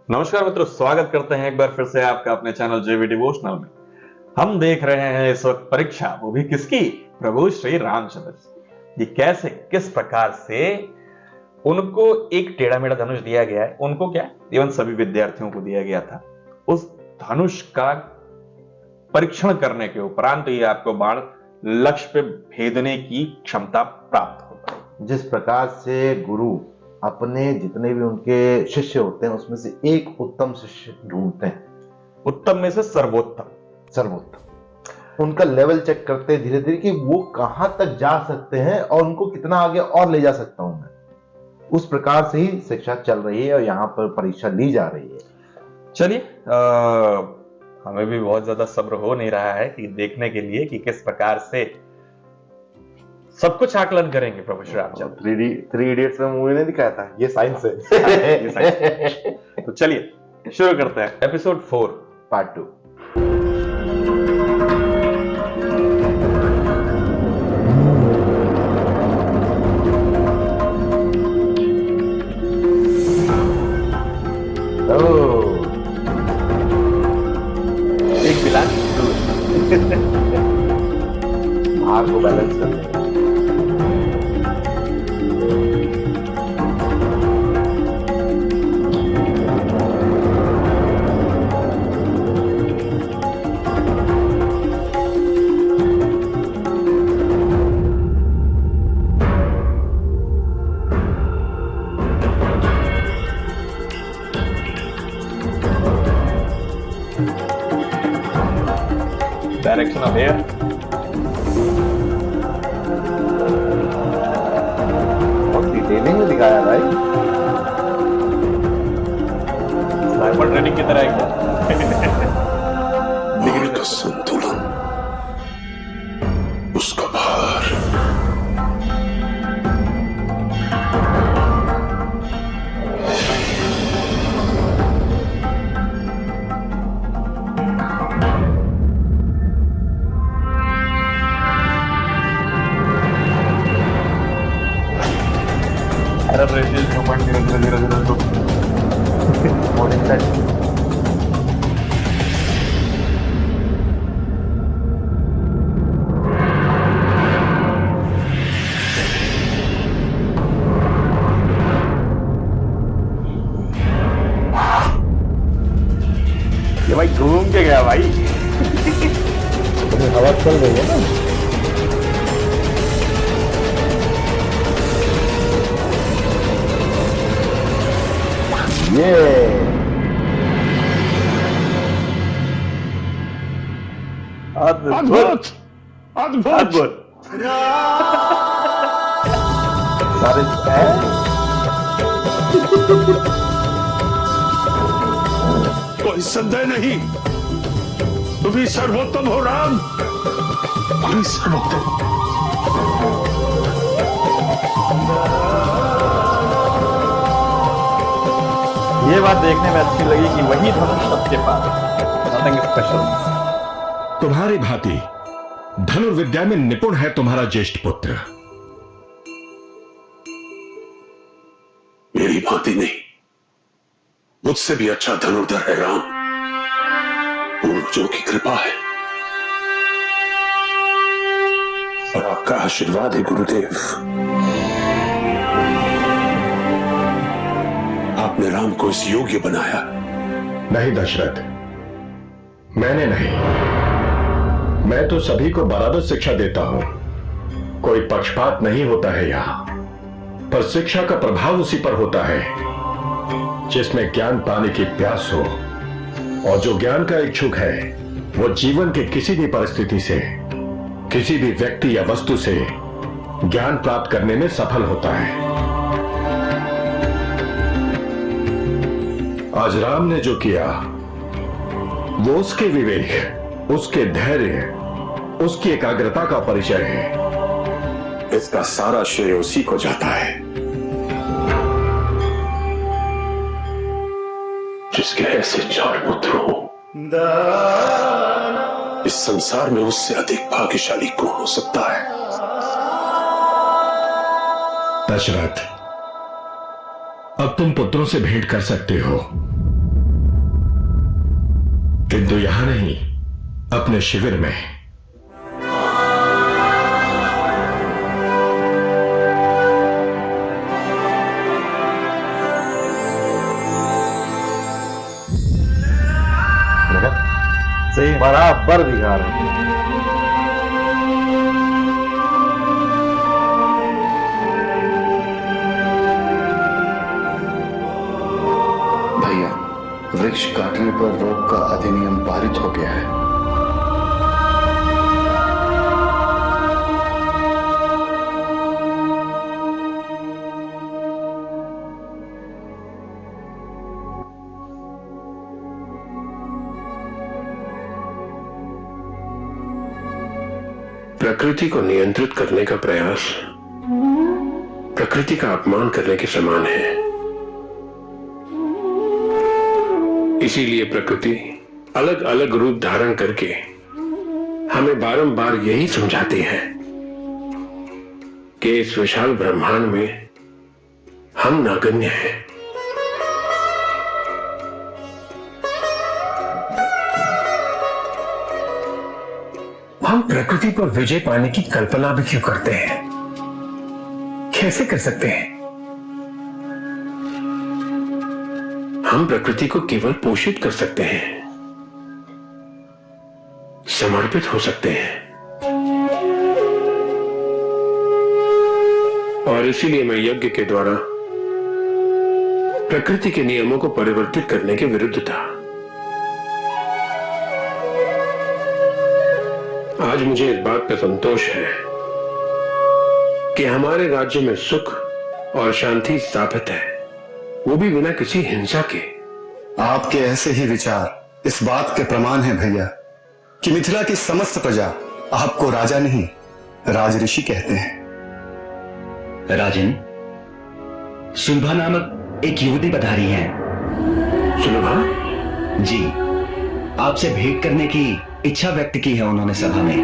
नमस्कार मित्रों, स्वागत करते हैं एक बार फिर से आपका अपने चैनल जेवी डिवोशनल में। हम देख रहे हैं इस वक्त परीक्षा, वो भी किसकी? प्रभु श्री रामचंद्र। ये कैसे, किस प्रकार से उनको एक टेढ़ा मेढ़ा धनुष दिया गया है, उनको क्या, इवन सभी विद्यार्थियों को दिया गया था। उस धनुष का परीक्षण करने के उपरांत ये आपको बाण लक्ष्य पे भेदने की क्षमता प्राप्त हो पाई। जिस प्रकार से गुरु अपने जितने भी उनके शिष्य होते हैं उसमें से एक उत्तम शिष्य ढूंढते हैं, उत्तम में से सर्वोत्तम, उनका लेवल चेक करते हैं धीरे धीरे कि वो कहां तक जा सकते हैं और उनको कितना आगे और ले जा सकता हूं मैं। उस प्रकार से ही शिक्षा चल रही है और यहाँ पर परीक्षा ली जा रही है। चलिए, हमें भी बहुत ज्यादा सब्र हो नहीं रहा है कि देखने के लिए कि किस प्रकार से सब कुछ आकलन करेंगे प्रभु श्री रामचंद्र। थ्री इडियट्स में मूवी ने दिखाया था, ये साइंस है। ये साइंस। तो चलिए शुरू करते हैं एपिसोड 4 पार्ट 2। एक गिलास भार को बैलेंस करने का। डायरेक्शन ऑफ एयर, बहुत डिटेलिंग में दिखाया भाई, स्नाइपर ट्रेनिंग की तरह एकदम। डिग्री का संतुलन, उसका भार, एरर रेशियो 0.0002। Morning set. ये भाई घूम के गया भाई। हवा चल रही है ना। ये अद्भुत अद्भुत। सारे कोई संदेह नहीं, तुम ही सर्वोत्तम हो राम, तुम ही सर्वोत्तम। ये बात देखने में अच्छी लगी कि वही धनुष सबके पास, नथिंग स्पेशल। तुम्हारी भांति धनुर्विद्या में निपुण है तुम्हारा ज्येष्ठ पुत्र। मेरी भांति नहीं, मुझसे भी अच्छा धनुर्धर है राम, पूर्वजों की कृपा है और आपका आशीर्वाद है गुरुदेव। आपने राम को इस योग्य बनाया। नहीं दशरथ, मैंने नहीं, मैं तो सभी को बराबर शिक्षा देता हूं। कोई पक्षपात नहीं होता है यहां, पर शिक्षा का प्रभाव उसी पर होता है जिसमें ज्ञान पाने की प्यास हो, और जो ज्ञान का इच्छुक है वो जीवन की किसी भी परिस्थिति से, किसी भी व्यक्ति या वस्तु से ज्ञान प्राप्त करने में सफल होता है। आज राम ने जो किया वो उसके विवेक, उसके धैर्य, उसकी एकाग्रता का परिचय है। इसका सारा श्रेय उसी को जाता है जिसके ऐसे 4 पुत्र हो। इस संसार में उससे अधिक भाग्यशाली कौन हो सकता है? दशरथ, अब तुम पुत्रों से भेंट कर सकते हो। किंतु यहां नहीं, अपने शिविर में। सही बराबर दिखा रहे हैं। भैया, वृक्ष काटने पर रोक का अधिनियम पारित हो गया है। प्रकृति को नियंत्रित करने का प्रयास प्रकृति का अपमान करने के समान है। इसीलिए प्रकृति अलग अलग रूप धारण करके हमें बारंबार यही समझाती है कि इस विशाल ब्रह्मांड में हम नगण्य हैं। हम प्रकृति पर विजय पाने की कल्पना भी क्यों करते हैं? कैसे कर सकते हैं? हम प्रकृति को केवल पोषित कर सकते हैं, समर्पित हो सकते हैं। और इसीलिए मैं यज्ञ के द्वारा प्रकृति के नियमों को परिवर्तित करने के विरुद्ध था। आज मुझे इस बात का संतोष है कि हमारे राज्य में सुख और शांति स्थापित है, वो भी बिना किसी हिंसा के। आपके ऐसे ही विचार इस बात के प्रमाण हैं भैया कि मिथिला की समस्त प्रजा आपको राजा नहीं, राजऋषि कहते हैं। राजन, सुलभा नामक एक युवती पधारी है। सुलभा? जी, आपसे भेंट करने की इच्छा व्यक्त की है उन्होंने सभा में।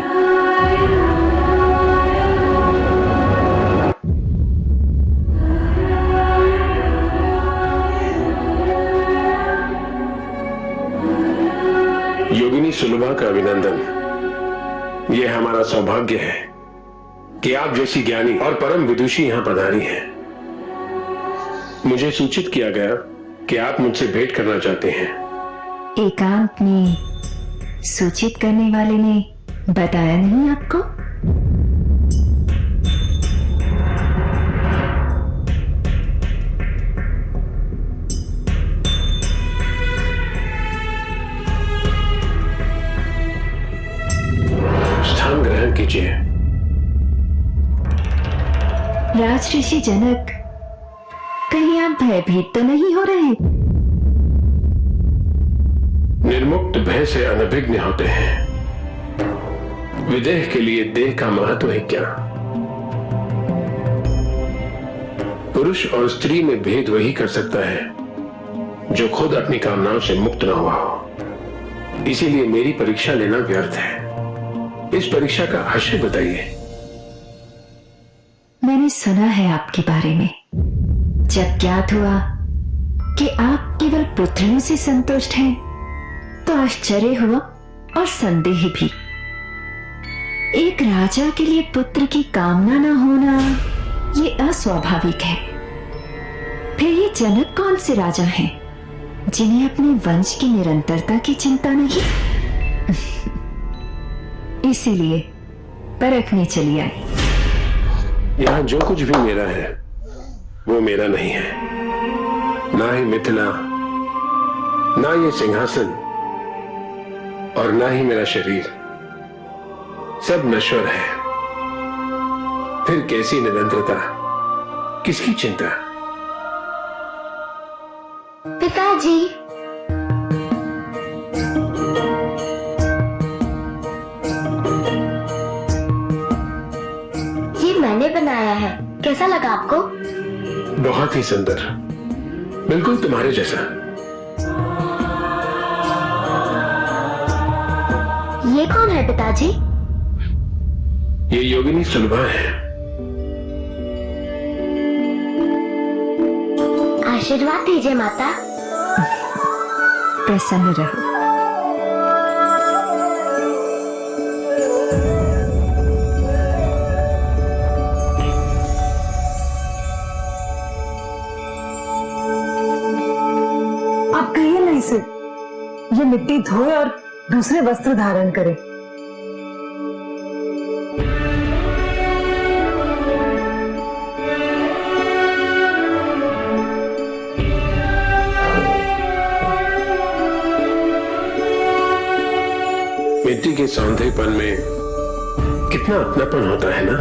योगिनी सुलभा का अभिनंदन। यह हमारा सौभाग्य है कि आप जैसी ज्ञानी और परम विदुषी यहां पधारी हैं। मुझे सूचित किया गया कि आप मुझसे भेंट करना चाहते हैं। एकांत में सूचित करने वाले ने बताया नहीं आपको? स्थान ग्रहण कीजिए। राजऋषि जनक, कहीं आप भयभीत तो नहीं हो रहे? निर्मुक्त भय से अनभिज्ञ होते हैं। विदेह के लिए देह का महत्व है क्या? पुरुष और स्त्री में भेद वही कर सकता है जो खुद अपनी कामनाओं से मुक्त न हुआ हो। इसीलिए मेरी परीक्षा लेना व्यर्थ है। इस परीक्षा का आशय बताइए। मैंने सुना है आपके बारे में। जब ज्ञात हुआ कि आप केवल पुत्रियों से संतुष्ट हैं, तो आश्चर्य हुआ और संदेह भी। एक राजा के लिए पुत्र की कामना न होना ये अस्वाभाविक है। फिर ये जनक कौन से राजा हैं जिन्हें अपने वंश की निरंतरता की चिंता नहीं? इसीलिए परखने चली आई। यहां जो कुछ भी मेरा है वो मेरा नहीं है। ना ही मिथिला, ना ये सिंहासन और ना ही मेरा शरीर। सब नश्वर है। फिर कैसी निरंतरता, किसकी चिंता? पिताजी, ये मैंने बनाया है, कैसा लगा आपको? बहुत ही सुंदर, बिल्कुल तुम्हारे जैसा। ये कौन है पिताजी? ये योगिनी सुलभा है। आशीर्वाद दीजिए माता। प्रसन्न रहो। आप कहिए ना इसे, ये मिट्टी धोए और दूसरे वस्त्र धारण करे। मिट्टी के सौंधेपन में कितना अपनापन होता है ना।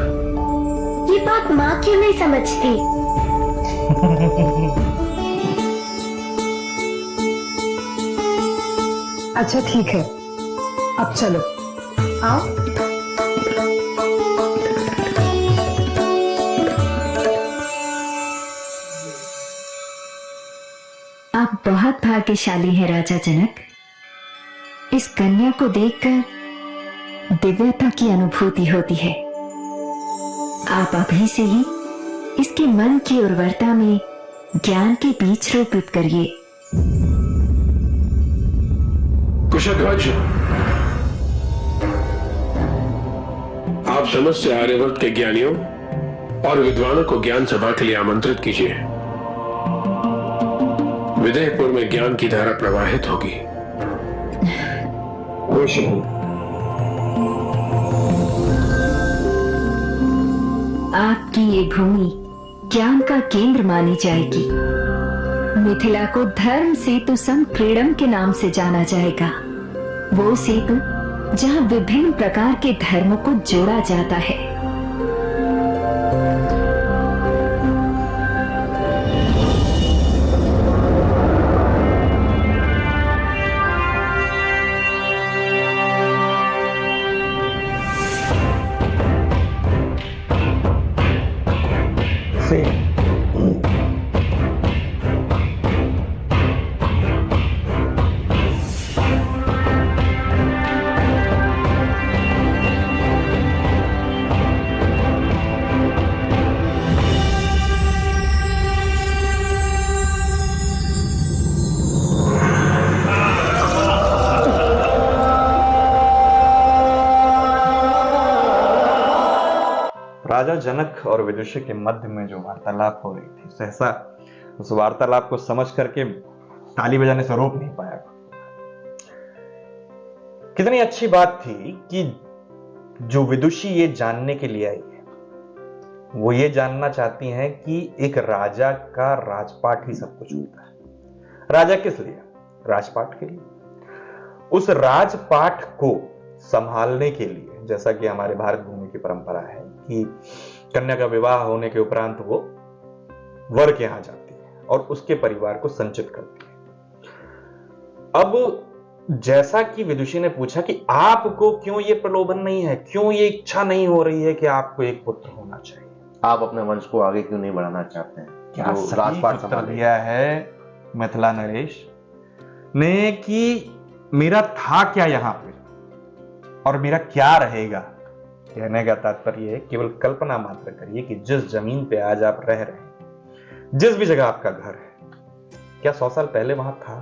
ये बात माँ क्यों नहीं समझती? अच्छा ठीक है, अब चलो आओ। आप बहुत भाग्यशाली हैं राजा जनक। इस कन्या को देखकर दिव्यता की अनुभूति होती है। आप अभी से ही इसके मन की उर्वरता में ज्ञान के बीज रोपित करिए। कुशध्वज, आप समस्त आर्यवर्त के ज्ञानियों और विद्वानों को ज्ञान सभा के लिए आमंत्रित कीजिए। विदेहपुर में ज्ञान की धारा प्रवाहित होगी। आपकी ये भूमि ज्ञान का केंद्र मानी जाएगी। मिथिला को धर्म सेतु संक्रीडम के नाम से जाना जाएगा। वो सेतु जहां विभिन्न प्रकार के धर्मों को जोड़ा जाता है। राजा जनक और विदुषी के मध्य में जो वार्तालाप हो रही थी, सहसा उस वार्तालाप को समझ करके ताली बजाने से रोक नहीं पाया। कितनी अच्छी बात थी कि जो विदुषी ये जानने के लिए आई है, वो ये जानना चाहती हैं कि एक राजा का राजपाट ही सब कुछ होता है। राजा किस लिए? राजपाट के लिए। उस राजपाट को संभालने के लिए, जैसा कि हमारे भारत भूमि की परंपरा है कि कन्या का विवाह होने के उपरांत वो वर के यहां जाती है और उसके परिवार को संचित करती है। अब जैसा कि विदुषी ने पूछा कि आपको क्यों ये प्रलोभन नहीं है, क्यों ये इच्छा नहीं हो रही है कि आपको एक पुत्र होना चाहिए, आप अपने वंश को आगे क्यों नहीं बढ़ाना चाहते हैं? क्या राजपाट उत्तर दिया है मिथिला नरेश ने कि मेरा था क्या यहां पे और मेरा क्या रहेगा। कहने का तात्पर्य है केवल कल्पना मात्र करिए कि जिस जमीन पे आज आप रह रहे हैं, जिस भी जगह आपका घर है, क्या 100 साल पहले वहां था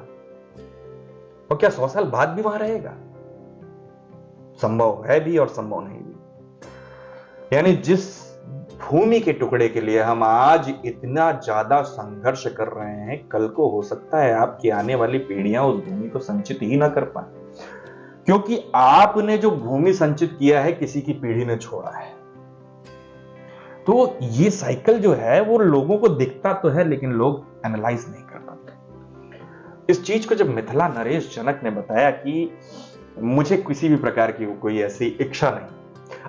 और क्या 100 साल बाद भी वहां रहेगा? संभव है भी और संभव नहीं भी। यानी जिस भूमि के टुकड़े के लिए हम आज इतना ज्यादा संघर्ष कर रहे हैं, कल को हो सकता है आपकी आने वाली पीढ़ियां उस भूमि को संचित ही ना कर पाए, क्योंकि आपने जो भूमि संचित किया है किसी की पीढ़ी ने छोड़ा है। तो ये साइकिल जो है वो लोगों को दिखता तो है लेकिन लोग एनालाइज नहीं कर पाते। इस चीज को जब मिथिला नरेश जनक ने बताया कि मुझे किसी भी प्रकार की कोई ऐसी इच्छा नहीं।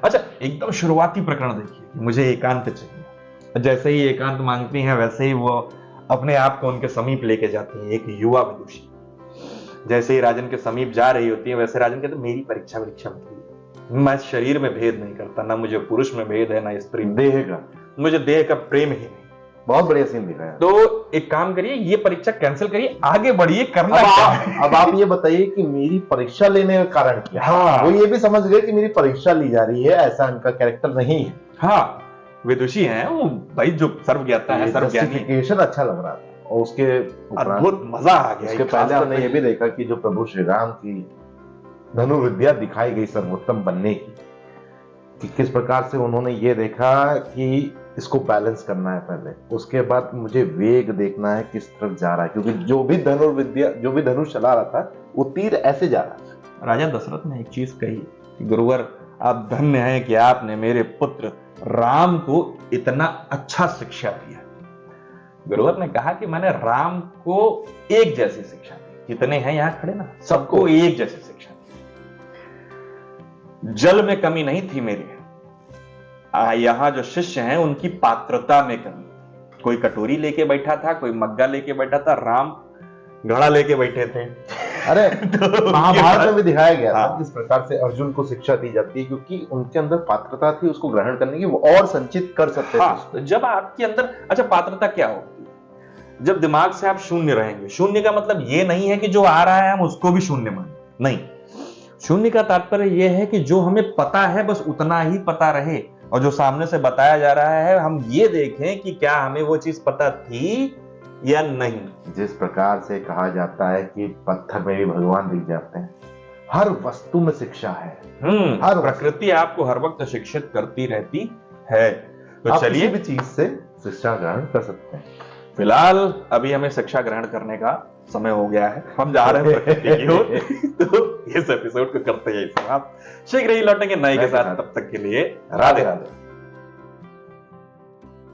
अच्छा, एकदम शुरुआती प्रकरण देखिए, मुझे एकांत चाहिए। जैसे ही एकांत मांगती हैं वैसे ही वो अपने आप को उनके समीप लेके जाती है। एक युवा विदुषी जैसे ही राजन के समीप जा रही होती है वैसे राजन कहते मेरी परीक्षा मत कीजिए, मैं शरीर में भेद नहीं करता, ना मुझे पुरुष में भेद है ना स्त्री में, देह का, मुझे देह का प्रेम ही नहीं। बहुत बढ़िया सीन दिखाया। तो एक काम करिए, ये परीक्षा कैंसिल करिए, आगे बढ़िए, करना क्या है? अब आप ये बताइए कि मेरी परीक्षा लेने का कारण क्या? हाँ, वो ये भी समझ गए कि मेरी परीक्षा ली जा रही है, ऐसा उनका कैरेक्टर नहीं है। हाँ, विदुषी है वो भाई, जो सर्वज्ञाता है, सर्वज्ञानी। अच्छा लग रहा था और उसके अद्भुत मजा आ गया। उसके पहले हमने ये भी देखा कि जो प्रभु श्री राम की धनुर्विद्या दिखाई गई सर्वोत्तम बनने की, कि किस प्रकार से उन्होंने ये देखा कि इसको बैलेंस करना है पहले, उसके बाद मुझे वेग देखना है किस तरफ जा रहा है, क्योंकि जो भी धनुष चला रहा था वो तीर ऐसे जा रहा था। राजा दशरथ ने एक चीज कही कि गुरुवर आप धन्य हैं कि आपने मेरे पुत्र राम को इतना अच्छा शिक्षा दिया। गुरुवर ने कहा कि मैंने राम को एक जैसी शिक्षा दी, जितने हैं यहां खड़े ना सबको एक जैसी शिक्षा दी। जल में कमी नहीं थी मेरी, यहां जो शिष्य हैं उनकी पात्रता में कमी। कोई कटोरी लेके बैठा था, कोई मग्गा लेके बैठा था, राम घड़ा लेके बैठे थे। अरे तो महाभारत में भी दिखाया गया था किस प्रकार से अर्जुन को शिक्षा दी जाती है, क्योंकि उनके अंदर पात्रता थी उसको ग्रहण करने की, वो और संचित कर सकते थे। जब आपके अंदर अच्छा पात्रता क्या होती है, जब दिमाग से आप शून्य रहेंगे। शून्य का मतलब ये नहीं है कि जो आ रहा है हम उसको भी शून्य माने, नहीं। शून्य का तात्पर्य यह है कि जो हमें पता है बस उतना ही पता रहे, और जो सामने से बताया जा रहा है हम ये देखें कि क्या हमें वो चीज पता थी या नहीं। जिस प्रकार से कहा जाता है कि पत्थर में भी भगवान दिख जाते हैं, हर वस्तु में शिक्षा है। हर प्रकृति आपको हर वक्त शिक्षित करती रहती है। तो चलिए भी चीज से शिक्षा ग्रहण कर सकते हैं। फिलहाल अभी हमें शिक्षा ग्रहण करने का समय हो गया है, हम जा रहे हैं प्रकृति की ओर। तो इस एपिसोड को करते हैं समाप्त। शीघ्र ही लौटेंगे नए के साथ, तब तक के लिए राधे राधे।